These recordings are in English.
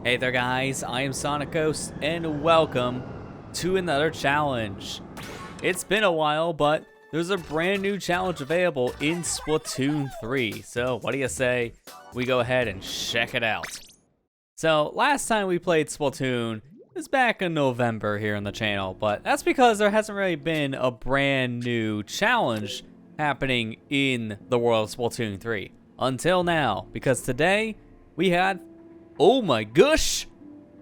Hey there guys, I am SonicGhost and welcome to another challenge. It's been a while, but there's a brand new challenge available in Splatoon 3. So what do you say we go ahead and check it out? So last time we played Splatoon was back in November here on the channel, but that's because there hasn't really been a brand new challenge happening in the world of Splatoon 3 until now, because today we had Oh My Gush!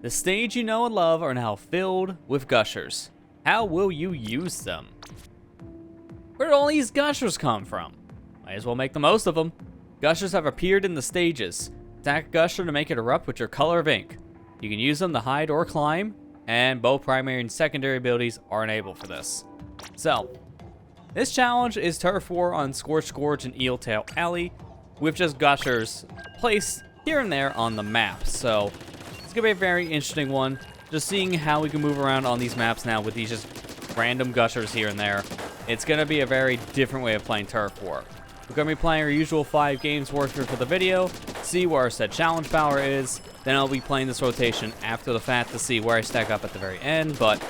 The stage you know and love are now filled with gushers. How will you use them? Where did all these gushers come from? Might as well make the most of them. Gushers have appeared in the stages. Attack a gusher to make it erupt with your color of ink. You can use them to hide or climb, and both primary and secondary abilities are enabled for this. So, this challenge is Turf War on Scorched Gorge and Eeltail Alley, with just gushers placed here and there on the map. So it's gonna be a very interesting one, just seeing how we can move around on these maps now with these just random gushers here and there. It's gonna be a very different way of playing Turf War. We're gonna be playing our usual 5 games worth through for the video, see where our set challenge power is, then I'll be playing this rotation after the fact to see where I stack up at the very end. But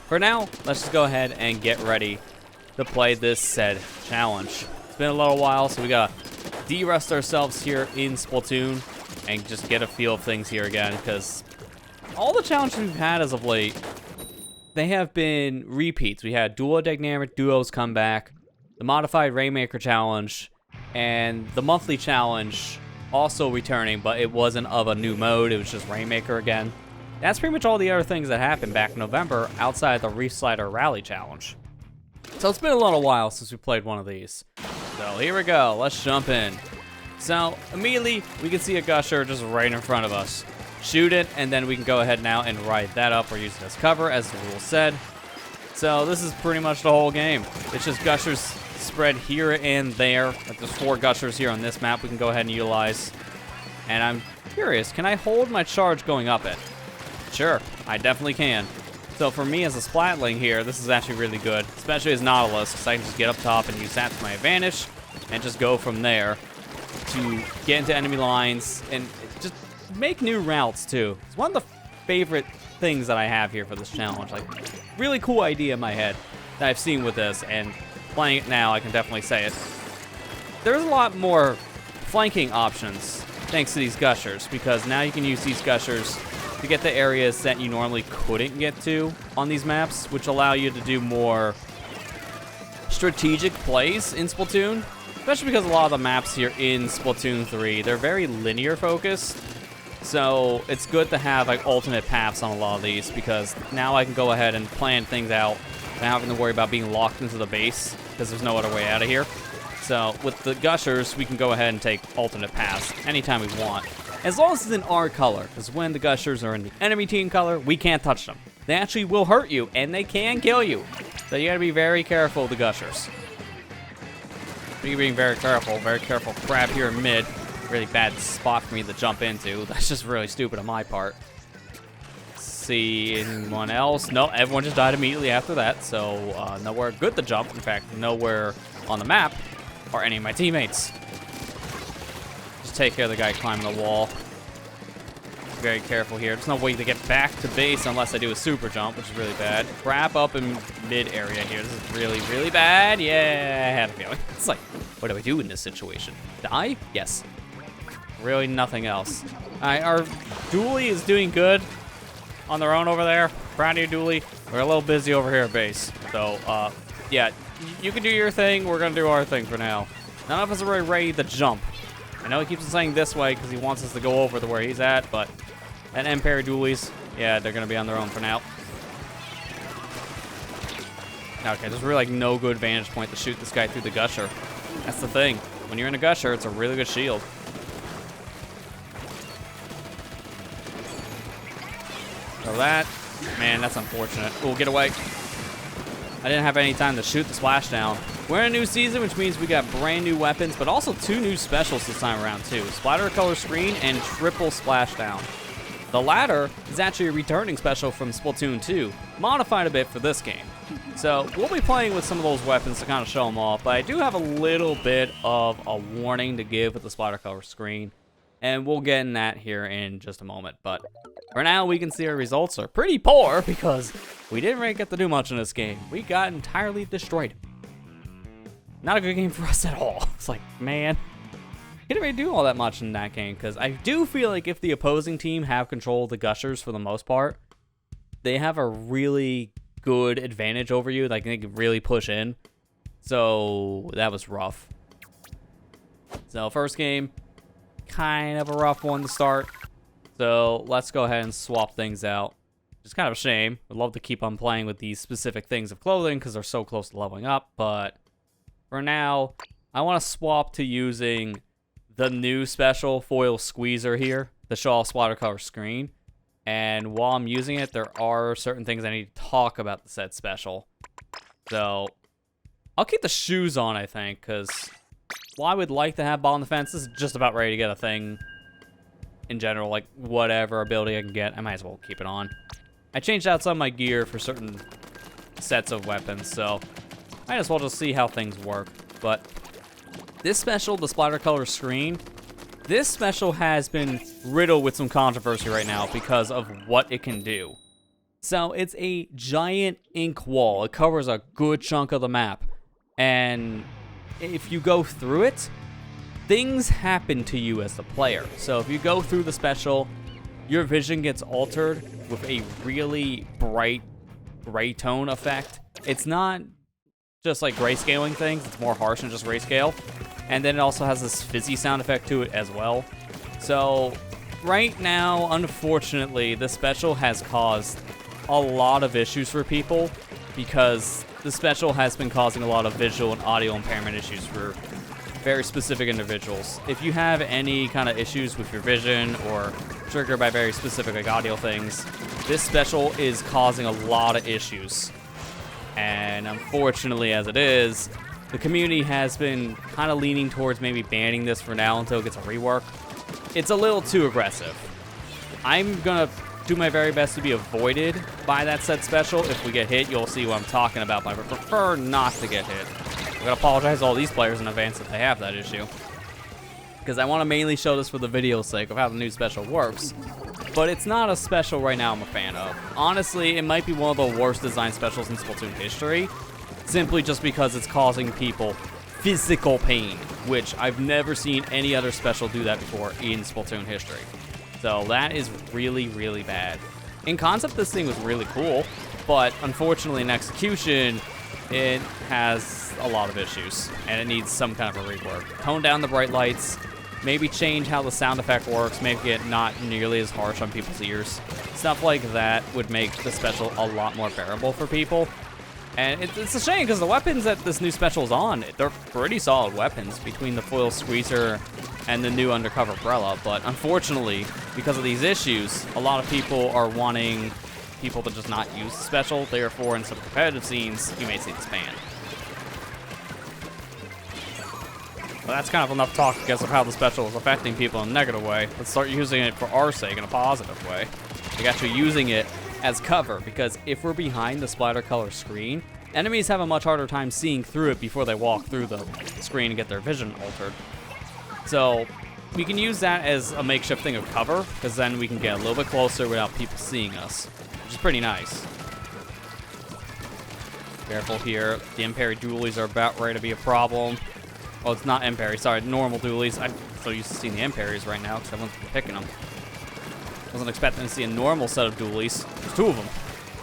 for now, let's just go ahead and get ready to play this said challenge. It's been a little while, so we gotta de-rest ourselves here in Splatoon and just get a feel of things here again, because all the challenges we've had as of late, they have been repeats. We had Duo Dynamic Duos come back, the Modified Rainmaker Challenge, and the monthly challenge also returning, but it wasn't of a new mode, it was just Rainmaker again. That's pretty much all the other things that happened back in November outside the Reef Slider Rally Challenge. So it's been a little while since we played one of these. So here we go, let's jump in. So immediately we can see a gusher just right in front of us. Shoot it, and then we can go ahead now and ride that up or use it as cover, as the rule said. So this is pretty much the whole game. It's just gushers spread here and there. Like there's 4 gushers here on this map we can go ahead and utilize. And I'm curious, can I hold my charge going up it? Sure, I definitely can. So for me as a splatling here, this is actually really good, especially as Nautilus, because I can just get up top and use that to my advantage and just go from there to get into enemy lines and just make new routes too. It's one of the favorite things that I have here for this challenge. Like, really cool idea in my head that I've seen with this, and playing it now, I can definitely say it. There's a lot more flanking options thanks to these gushers, because now you can use these gushers to get the areas that you normally couldn't get to on these maps, which allow you to do more strategic plays in Splatoon, especially because a lot of the maps here in Splatoon 3, they're very linear focused. So it's good to have like alternate paths on a lot of these, because now I can go ahead and plan things out without having to worry about being locked into the base, because there's no other way out of here. So with the gushers, we can go ahead and take alternate paths anytime we want, as long as it's in our color, because when the gushers are in the enemy team color, we can't touch them. They actually will hurt you, and they can kill you. So you gotta be very careful of the gushers. Being very careful. Crab here in mid. Really bad spot for me to jump into. That's just really stupid on my part. Let's see anyone else? No, everyone just died immediately after that, so nowhere good to jump. In fact, nowhere on the map are any of my teammates. Just take care of the guy climbing the wall. Very careful here. There's no way to get back to base unless I do a super jump, which is really bad. Crap up in mid area here. This is really, really bad. Yeah, I had a feeling. It's like, what do I do in this situation? Die? Yes. Really nothing else. Alright, our dually is doing good on their own over there. Proud of you, dually. We're a little busy over here at base. So, yeah, you can do your thing. We're going to do our thing for now. None of us are really ready to jump. I know he keeps on saying this way because he wants us to go over to where he's at, but that Empire dualies, yeah, they're going to be on their own for now. Okay, there's really like no good vantage point to shoot this guy through the gusher. That's the thing. When you're in a gusher, it's a really good shield. So that, man, that's unfortunate. We'll get away. I didn't have any time to shoot the splashdown. We're in a new season, which means we got brand new weapons, but also 2 new specials this time around too. Splatter Color Screen and Triple Splashdown. The latter is actually a returning special from Splatoon 2, modified a bit for this game. So we'll be playing with some of those weapons to kind of show them off, but I do have a little bit of a warning to give with the Splatter Color Screen. And we'll get in that here in just a moment. But for now, we can see our results are pretty poor because we didn't really get to do much in this game. We got entirely destroyed. Not a good game for us at all. It's like, man, didn't really do all that much in that game because I do feel like if the opposing team have control of the Gushers for the most part, they have a really good advantage over you. Like, they can really push in. So that was rough. So first game, kind of a rough one to start. So let's go ahead and swap things out. It's kind of a shame. I'd love to keep on playing with these specific things of clothing because they're so close to leveling up. But for now, I want to swap to using the new special foil squeezer here, the show off splatter color screen. And while I'm using it, there are certain things I need to talk about the said special. So I'll keep the shoes on, I think, because while I would like to have ball on the fence, this is just about ready to get a thing in general. Like, whatever ability I can get, I might as well keep it on. I changed out some of my gear for certain sets of weapons, so might as well just see how things work. But this special, the splatter color screen, this special has been riddled with some controversy right now because of what it can do. So it's a giant ink wall. It covers a good chunk of the map. And if you go through it, things happen to you as the player. So if you go through the special, your vision gets altered with a really bright gray tone effect. It's not just like grayscaling things, it's more harsh than just grayscale. And then it also has this fizzy sound effect to it as well. So right now, unfortunately, this special has caused a lot of issues for people because the special has been causing a lot of visual and audio impairment issues for very specific individuals. If you have any kind of issues with your vision or triggered by very specific like audio things, this special is causing a lot of issues. And unfortunately, as it is, the community has been kind of leaning towards maybe banning this for now until it gets a rework. It's a little too aggressive. I'm gonna do my very best to be avoided by that said special. If we get hit, you'll see what I'm talking about, but I prefer not to get hit. I'm gonna apologize to all these players in advance if they have that issue, because I want to mainly show this for the video's sake of how the new special works. But it's not a special right now I'm a fan of. Honestly, it might be one of the worst design specials in Splatoon history, simply just because it's causing people physical pain, which I've never seen any other special do that before in Splatoon history. So that is really, really bad. In concept, this thing was really cool, but unfortunately in execution, it has a lot of issues, and it needs some kind of a rework. Tone down the bright lights, maybe change how the sound effect works, make it not nearly as harsh on people's ears. Stuff like that would make the special a lot more bearable for people. And it's a shame because the weapons that this new special is on, they're pretty solid weapons between the foil squeezer and the new undercover umbrella. But unfortunately, because of these issues, a lot of people are wanting people to just not use the special. Therefore, in some competitive scenes, you may see this banned. Well, that's kind of enough talk, I guess, of how the special is affecting people in a negative way. Let's start using it for our sake in a positive way. Like actually using it as cover, because if we're behind the splatter color screen, enemies have a much harder time seeing through it before they walk through the screen and get their vision altered. So we can use that as a makeshift thing of cover, because then we can get a little bit closer without people seeing us, which is pretty nice. Careful here. The M-parry dualies are about ready to be a problem. Oh, it's not M-parry, sorry, normal dualies. I'm so used to seeing the M-parries right now because everyone's been picking them. Wasn't expecting to see a normal set of dualies. There's two of them,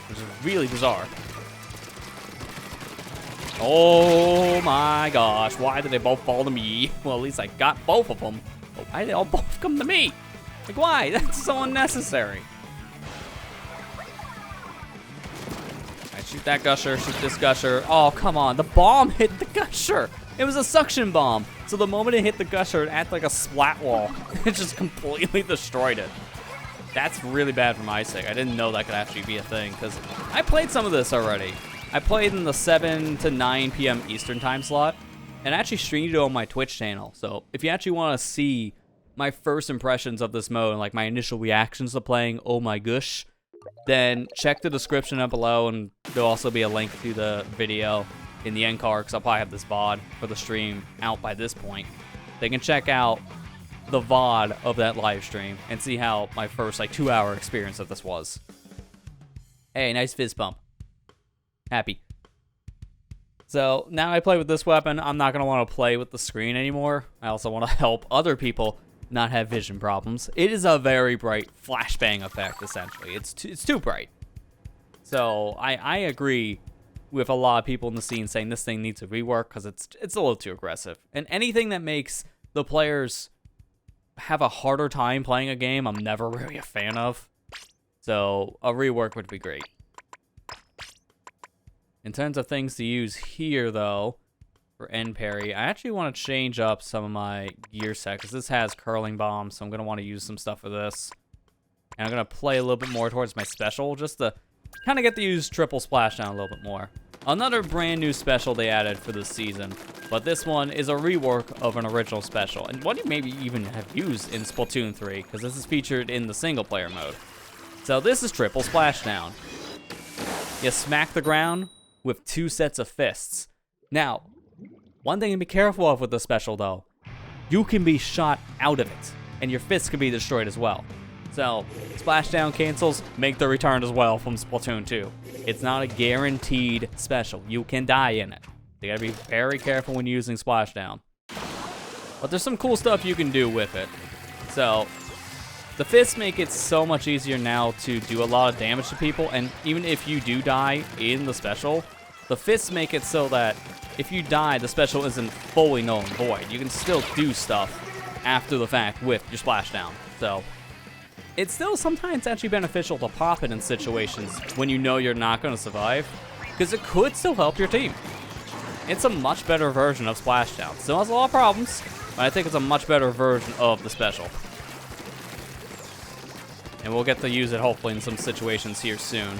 which is really bizarre. Oh my gosh, why did they both fall to me? Well, at least I got both of them. But why did they all both come to me? Like, why? That's so unnecessary. Alright, shoot that gusher, shoot this gusher. Oh, come on, the bomb hit the gusher. It was a suction bomb. So the moment it hit the gusher, it acted like a splat wall. It just completely destroyed it. That's really bad for my sake. I didn't know that could actually be a thing, because I played some of this already. I played in the 7 to 9 p.m. Eastern time slot, and I actually streamed it on my Twitch channel. So if you actually want to see my first impressions of this mode and like my initial reactions to playing Oh My Gush, then check the description up below, and there'll also be a link to the video in the end card, because I'll probably have this VOD for the stream out by this point. They can check out the VOD of that live stream and see how my first like 2-hour experience of this was. Hey, nice fist bump. Happy. So now I play with this weapon, I'm not going to want to play with the screen anymore. I also want to help other people not have vision problems. It is a very bright flashbang effect, essentially. It's too bright. So I agree with a lot of people in the scene saying this thing needs a rework because it's a little too aggressive. And anything that makes the players have a harder time playing a game, I'm never really a fan of. So a rework would be great. In terms of things to use here, though, for end parry, I actually want to change up some of my gear set, because this has curling bombs, so I'm going to want to use some stuff for this. And I'm going to play a little bit more towards my special, just to kind of get to use triple splashdown a little bit more. Another brand new special they added for this season, but this one is a rework of an original special, and one you maybe even have used in Splatoon 3, because this is featured in the single player mode. So this is triple splashdown. You smack the ground with 2 sets of fists. Now, one thing to be careful of with the special, though, you can be shot out of it, and your fists can be destroyed as well. So, splashdown cancels make the return as well from Splatoon 2. It's not a guaranteed special. You can die in it. You gotta be very careful when using splashdown. But there's some cool stuff you can do with it. So, the fists make it so much easier now to do a lot of damage to people, and even if you do die in the special, the fists make it so that if you die, the special isn't fully null and void. You can still do stuff after the fact with your splashdown. So, it's still sometimes actually beneficial to pop it in situations when you know you're not going to survive, because it could still help your team. It's a much better version of splashdown. Still has a lot of problems, but I think it's a much better version of the special. And we'll get to use it hopefully in some situations here soon.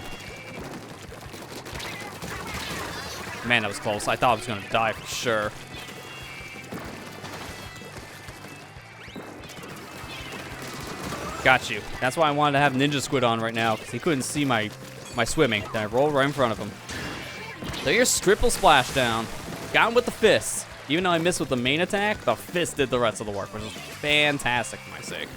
Man, that was close. I thought I was going to die for sure. Got you. That's why I wanted to have Ninja Squid on right now, because he couldn't see my swimming. Then I rolled right in front of him. So here's triple splashdown. Got him with the fists. Even though I missed with the main attack, the fist did the rest of the work, which was fantastic for my sake.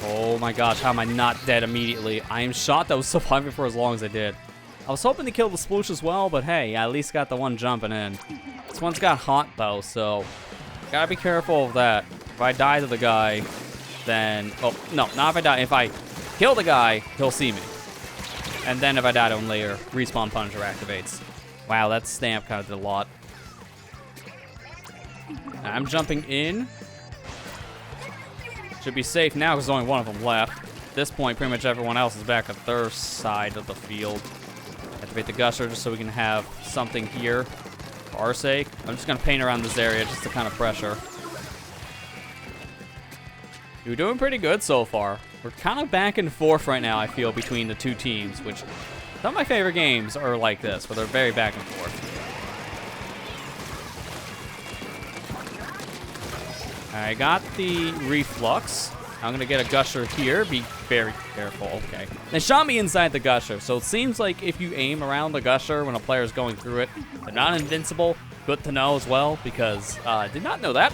Oh my gosh, how am I not dead immediately? I am shot that was surviving for as long as I did. I was hoping to kill the sploosh as well, but hey, I at least got the one jumping in. This one's got hot though, so gotta be careful of that. If I die to the guy, then... Oh, no, not if I die. If I kill the guy, he'll see me. And then if I die to him later, Respawn Punisher activates. Wow, that stamp kind of did a lot. I'm jumping in. Should be safe now because there's only one of them left. At this point, pretty much everyone else is back at their side of the field. Activate the Gusher just so we can have something here for our sake. I'm just going to paint around this area just to kind of pressure. We're doing pretty good so far. We're kind of back and forth right now, I feel, between the two teams, which some of my favorite games are like this, where they're very back and forth. I got the reflux. I'm going to get a Gusher here. Be very careful. Okay. They shot me inside the Gusher, so it seems like if you aim around the Gusher when a player's going through it, they're not invincible. Good to know as well, because I did not know that.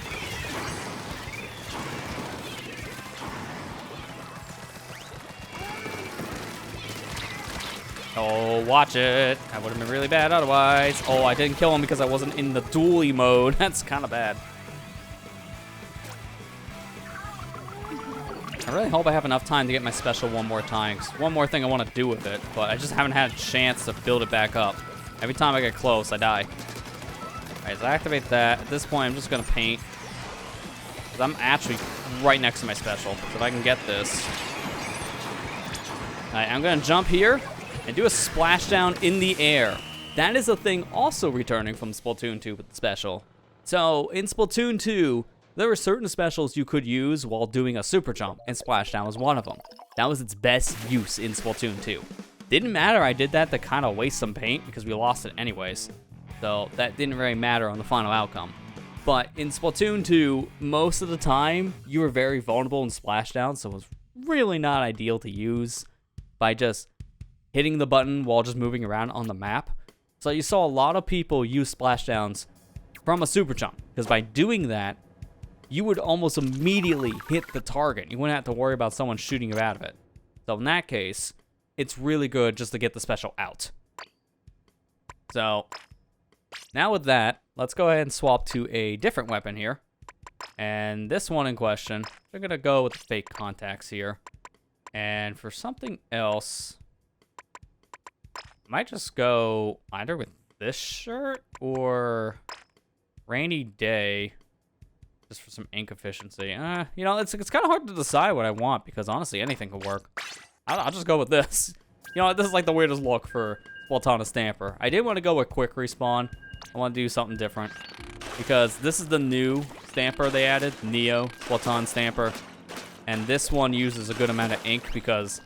Oh, watch it. That would have been really bad otherwise. Oh, I didn't kill him because I wasn't in the dually mode. That's kind of bad. I really hope I have enough time to get my special one more time. 'Cause one more thing I want to do with it, but I just haven't had a chance to build it back up. Every time I get close, I die. Alright, so I activate that. At this point, I'm just going to paint. 'Cause I'm actually right next to my special. So if I can get this. Alright, I'm going to jump here and do a splashdown in the air. That is a thing also returning from Splatoon 2 with the special. So, in Splatoon 2, there were certain specials you could use while doing a super jump, and splashdown was one of them. That was its best use in Splatoon 2. Didn't matter I did that to kind of waste some paint, because we lost it anyways. So, that didn't really matter on the final outcome. But in Splatoon 2, most of the time, you were very vulnerable in splashdown, so it was really not ideal to use by just hitting the button while just moving around on the map. So you saw a lot of people use splashdowns from a super jump, because by doing that, you would almost immediately hit the target. You wouldn't have to worry about someone shooting you out of it. So in that case, it's really good just to get the special out. So now with that, let's go ahead and swap to a different weapon here. And this one in question, we're gonna go with the fake contacts here. And for something else, I might just go either with this shirt or rainy day, just for some ink efficiency. You know, it's kind of hard to decide what I want, because honestly, anything could work. I'll just go with this. You know, this is like the weirdest look for Splatoon Stamper. I did want to go with quick respawn. I want to do something different, because this is the new Stamper they added, Neo Splatoon Stamper. And this one uses a good amount of ink because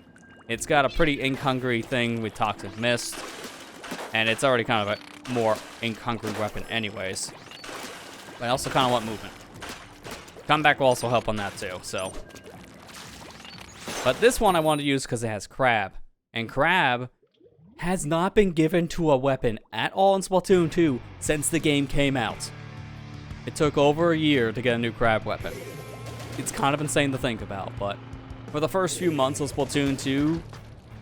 it's got a pretty ink-hungry thing with Toxic Mist. And it's already kind of a more ink-hungry weapon anyways. But I also kind of want movement. Comeback will also help on that too, so. But this one I want to use because it has Crab. And Crab has not been given to a weapon at all in Splatoon 2 since the game came out. It took over a year to get a new Crab weapon. It's kind of insane to think about, but for the first few months of Splatoon 2,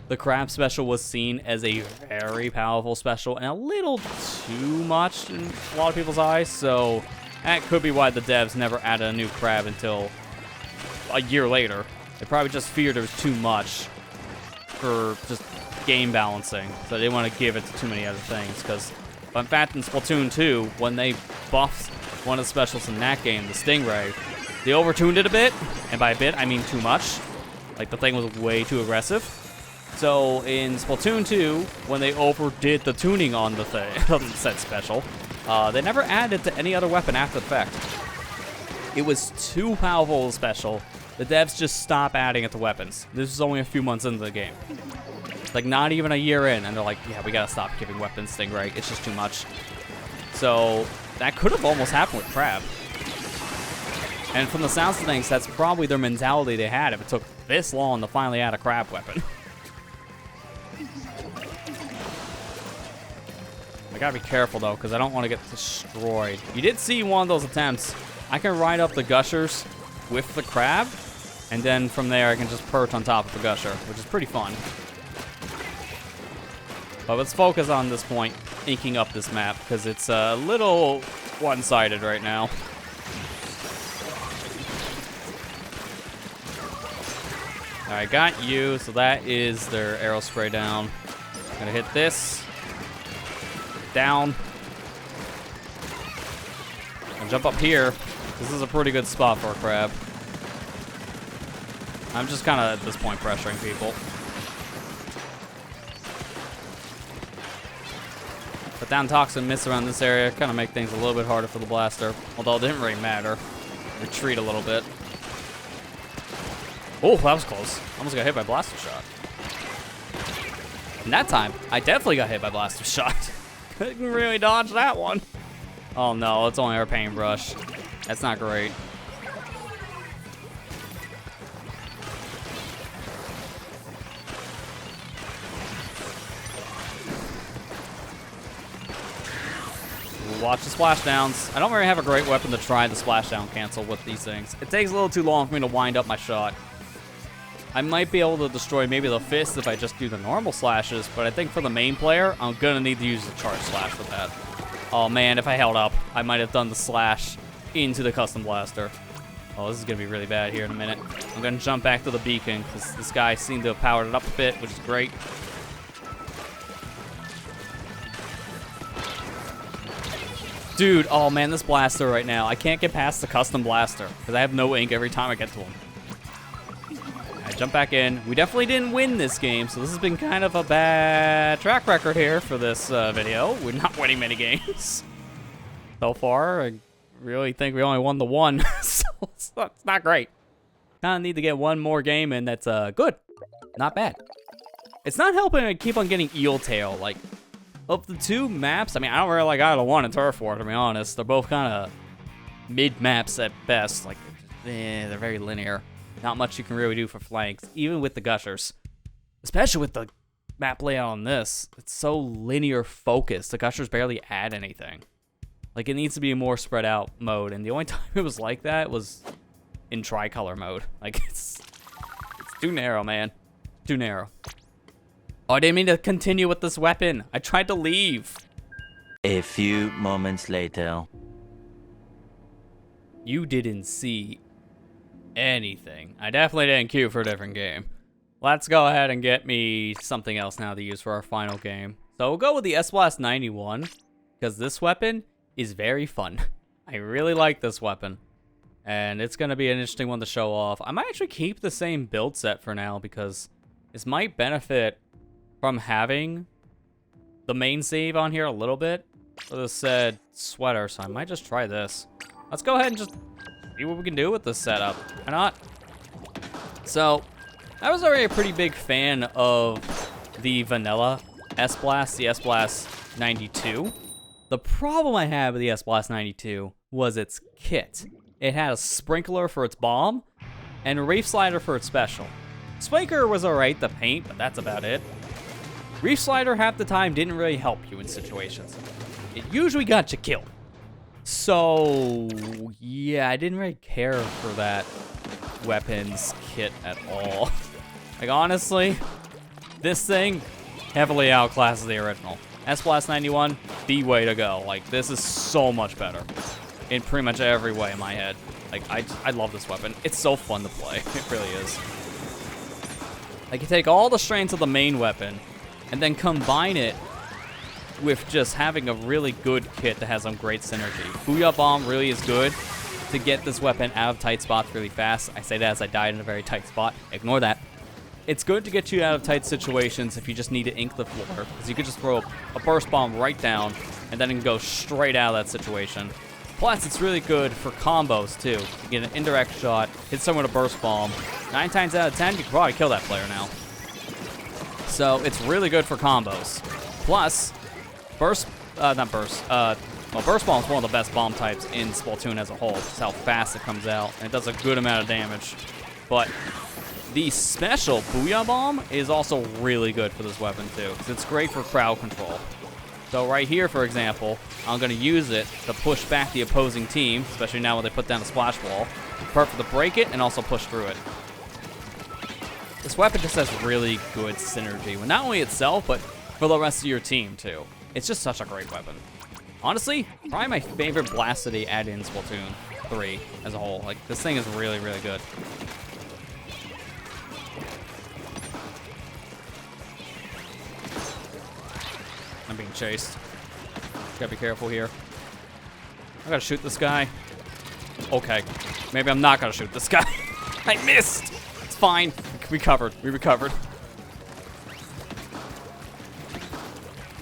the Crab special was seen as a very powerful special and a little too much in a lot of people's eyes, so that could be why the devs never added a new Crab until a year later. They probably just feared it was too much for just game balancing, so they didn't want to give it to too many other things, because in fact in Splatoon 2, when they buffed one of the specials in that game, the Stingray, they overtuned it a bit, and by a bit, I mean too much. Like, the thing was way too aggressive. So, in Splatoon 2, when they overdid the tuning on the said special, they never added it to any other weapon after the fact. It was too powerful a special. The devs just stopped adding it to weapons. This was only a few months into the game. Like, not even a year in, and they're like, yeah, we gotta stop giving weapons Stingray. It's just too much. So, that could have almost happened with Crab. And from the sounds of things, that's probably their mentality they had if it took this long to finally add a Crab weapon. I gotta be careful, though, because I don't want to get destroyed. You did see one of those attempts. I can ride up the gushers with the Crab, and then from there I can just perch on top of the gusher, which is pretty fun. But let's focus on this point, inking up this map, because it's a little one-sided right now. Alright, got you, so that is their arrow spray down. Gonna hit this. Down. And jump up here. This is a pretty good spot for a Crab. I'm just kind of, at this point, pressuring people. But down Toxic Mist around this area kind of make things a little bit harder for the blaster. Although it didn't really matter. Retreat a little bit. Oh, that was close. Almost got hit by Blaster Shot. And that time, I definitely got hit by Blaster Shot. Couldn't really dodge that one. Oh no, it's only our paintbrush. That's not great. Watch the splashdowns. I don't really have a great weapon to try the splashdown cancel with these things. It takes a little too long for me to wind up my shot. I might be able to destroy maybe the fist if I just do the normal slashes, but I think for the main player, I'm gonna need to use the charge slash for that. Oh man, if I held up, I might have done the slash into the custom blaster. Oh, this is gonna be really bad here in a minute. I'm gonna jump back to the beacon, because this guy seemed to have powered it up a bit, which is great. Dude, oh man, this blaster right now. I can't get past the custom blaster, because I have no ink every time I get to him. I jump back in. We definitely didn't win this game, so this has been kind of a bad track record here for this video. We're not winning many games so far. I really think we only won the one, so it's not great. Kind of need to get one more game in that's good, not bad. It's not helping I keep on getting Eel Tail. Like, of the two maps, I mean, I don't really like either one in Turf War, to be honest. They're both kind of mid-maps at best. Like, they're very linear. Not much you can really do for flanks, even with the gushers. Especially with the map layout on this, it's so linear focused. The gushers barely add anything. Like, it needs to be a more spread out mode, and the only time it was like that was in tricolor mode. Like, it's too narrow, man. Too narrow. Oh, I didn't mean to continue with this weapon. I tried to leave. A few moments later. You didn't see anything. I definitely didn't queue for a different game. Let's go ahead and get me something else now to use for our final game. So we'll go with the S-Blast 91, because this weapon is very fun. I really like this weapon, and it's going to be an interesting one to show off. I might actually keep the same build set for now, because this might benefit from having the main save on here a little bit. So this said sweater, so I might just try this. Let's go ahead and just see what we can do with this setup. Why not? So, I was already a pretty big fan of the vanilla S-Blast, the S-Blast 92. The problem I had with the S-Blast 92 was its kit. It had a sprinkler for its bomb, and a reef slider for its special. Sprinkler was alright, the paint, but that's about it. Reef slider half the time didn't really help you in situations. It usually got you killed. So, yeah, I didn't really care for that weapons kit at all. Like, honestly, this thing heavily outclasses the original. S-Blast 91, the way to go. Like, this is so much better in pretty much every way in my head. Like, I love this weapon. It's so fun to play. It really is. Like, you take all the strengths of the main weapon and then combine it with just having a really good kit that has some great synergy. Booyah Bomb really is good to get this weapon out of tight spots really fast. I say that as I died in a very tight spot. Ignore that. It's good to get you out of tight situations if you just need to ink the floor, because you could just throw a burst bomb right down, and then it can go straight out of that situation. Plus, it's really good for combos, too. You get an indirect shot, hit someone with a burst bomb. 9 times out of 10, you can probably kill that player now. So, it's really good for combos. Plus, burst bomb is one of the best bomb types in Splatoon as a whole. Just how fast it comes out, and it does a good amount of damage. But the special Booyah Bomb is also really good for this weapon, too, because it's great for crowd control. So right here, for example, I'm going to use it to push back the opposing team, especially now when they put down a splash wall. Perfect to break it and also push through it. This weapon just has really good synergy with not only itself, but for the rest of your team, too. It's just such a great weapon. Honestly, probably my favorite blast that they add in Splatoon 3 as a whole. Like, this thing is really, really good. I'm being chased. Gotta be careful here. I gotta shoot this guy. Okay. Maybe I'm not gonna shoot this guy. I missed! It's fine. We recovered. We recovered.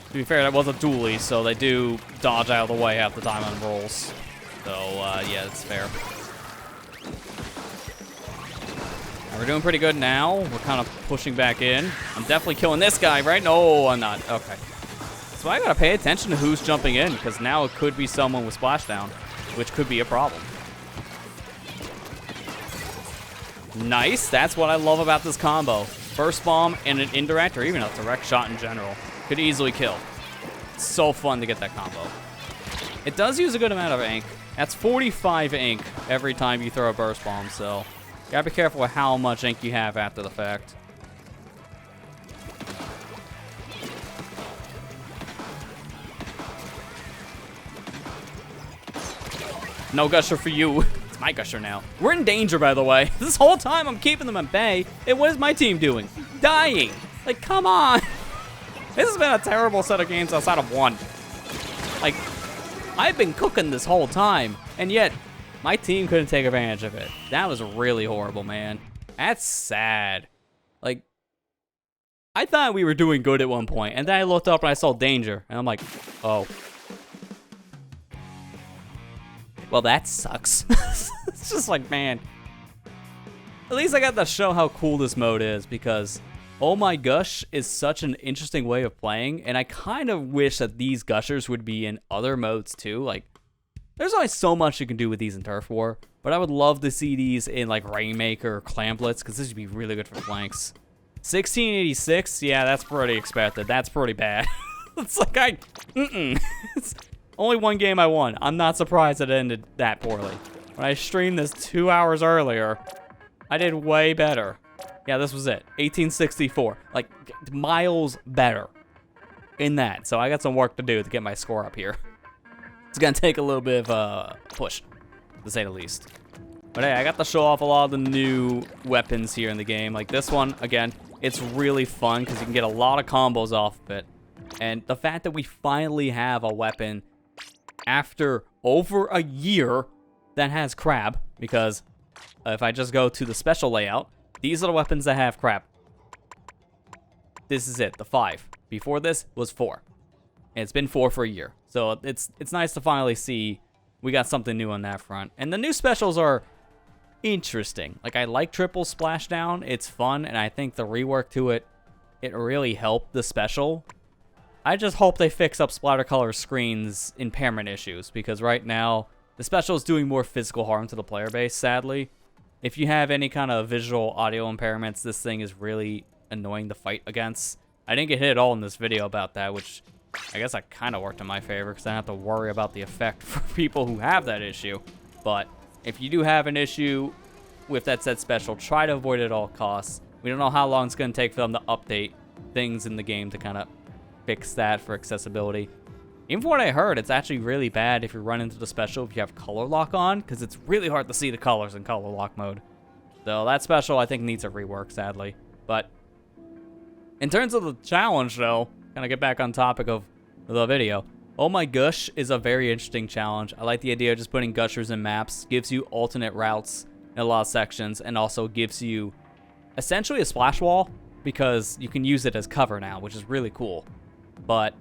To be fair, that was a dually, so they do dodge out of the way half the time on rolls. So, yeah, that's fair. We're doing pretty good now. We're kind of pushing back in. I'm definitely killing this guy, right? No, I'm not. Okay. So I gotta pay attention to who's jumping in, because now it could be someone with splashdown, which could be a problem. Nice. That's what I love about this combo. Burst bomb and an indirect, or even a direct shot in general, could easily kill. It's so fun to get that combo. It does use a good amount of ink. That's 45 ink every time you throw a burst bomb, so you gotta be careful with how much ink you have after the fact. No gusher for you. It's my gusher now. We're in danger, by the way. This whole time I'm keeping them at bay. And what is my team doing? Dying. Like, come on. This has been a terrible set of games outside of one. Like, I've been cooking this whole time, and yet my team couldn't take advantage of it. That was really horrible, man. That's sad. Like, I thought we were doing good at one point, and then I looked up and I saw danger, and I'm like, oh. Well, that sucks. It's just like, man. At least I got to show how cool this mode is, because Oh My Gush is such an interesting way of playing, and I kind of wish that these gushers would be in other modes too. Like, there's only so much you can do with these in Turf War, but I would love to see these in like Rainmaker or Clamblitz, because this would be really good for flanks. 1686, yeah, that's pretty expected. That's pretty bad. It's like it's only one game I won. I'm not surprised it ended that poorly. When I streamed this 2 hours earlier, I did way better. Yeah, this was it. 1864. Like, miles better in that. So I got some work to do to get my score up here. It's gonna take a little bit of a push, to say the least. But hey, I got to show off a lot of the new weapons here in the game. Like this one, again, it's really fun because you can get a lot of combos off of it. And the fact that we finally have a weapon after over a year that has crab, because if I just go to the special layout, these are the weapons that have crab. This is it, the 5. Before this was 4. And it's been 4 for a year. So it's nice to finally see we got something new on that front. And the new specials are interesting. Like, I like triple splashdown. It's fun, and I think the rework to it really helped the special. I just hope they fix up splatter color screens impairment issues, because right now the special is doing more physical harm to the player base, sadly. If you have any kind of visual audio impairments, this thing is really annoying to fight against. I didn't get hit at all in this video about that, which I guess I kind of worked in my favor because I don't have to worry about the effect for people who have that issue. But if you do have an issue with that said special, try to avoid it at all costs. We don't know how long it's going to take for them to update things in the game to kind of fix that for accessibility. Even from what I heard, it's actually really bad if you run into the special if you have color lock on, because it's really hard to see the colors in color lock mode. So that special, I think, needs a rework, sadly. But in terms of the challenge, though, kind of get back on topic of the video, Oh My Gush is a very interesting challenge. I like the idea of just putting gushers in maps. Gives you alternate routes in a lot of sections, and also gives you essentially a splash wall, because you can use it as cover now, which is really cool. But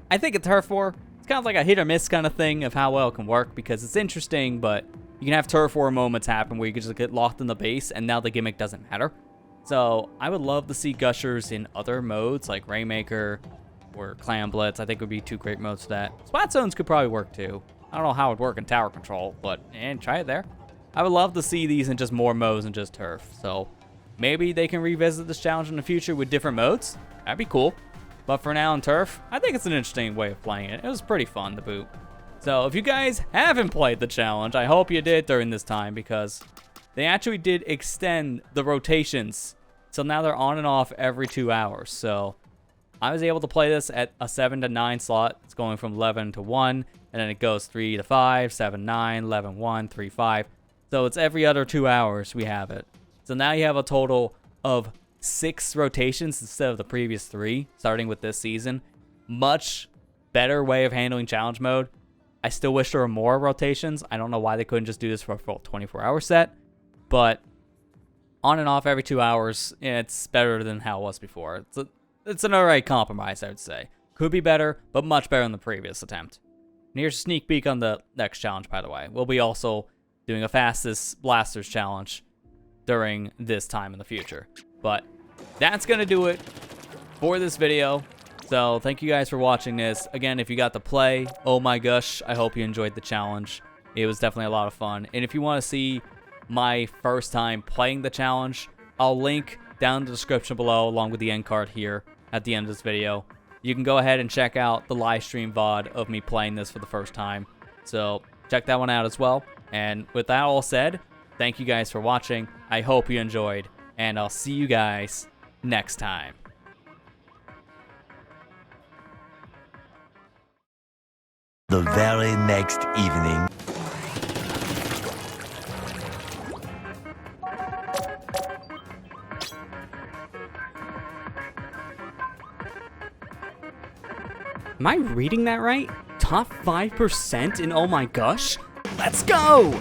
I think a turf war, it's kind of like a hit or miss kind of thing of how well it can work, because it's interesting, but you can have turf war moments happen where you can just get locked in the base, and now the gimmick doesn't matter. So I would love to see gushers in other modes, like Rainmaker or Clan Blitz. I think would be 2 great modes for that. Spot zones could probably work too. I don't know how it would work in tower control, but try it there. I would love to see these in just more modes than just turf. So maybe they can revisit this challenge in the future with different modes. That'd be cool. But for now in turf, I think it's an interesting way of playing it. It was pretty fun to boot. So if you guys haven't played the challenge, I hope you did during this time, because they actually did extend the rotations. So now they're on and off every 2 hours. So I was able to play this at a 7 to 9 slot. It's going from 11 to 1, and then it goes 3 to 5, 7, 9, 11, 1, 3, 5. So it's every other 2 hours we have it. So now you have a total of 6 rotations instead of the previous 3, starting with this season. Much better way of handling challenge mode. I still wish there were more rotations. I don't know why they couldn't just do this for a full 24-hour set, but on and off every 2 hours, it's better than how it was before. It's an alright compromise, I would say. Could be better, but much better than the previous attempt. And here's a sneak peek on the next challenge, by the way. We'll be also doing a fastest blasters challenge during this time in the future. But that's going to do it for this video. So thank you guys for watching this. Again, if you got to play Oh My Gush, I hope you enjoyed the challenge. It was definitely a lot of fun. And if you want to see my first time playing the challenge, I'll link down in the description below along with the end card here at the end of this video. You can go ahead and check out the live stream VOD of me playing this for the first time. So check that one out as well. And with that all said, thank you guys for watching. I hope you enjoyed, and I'll see you guys next time. The very next evening. Am I reading that right? Top 5% in Oh My Gush? Let's go!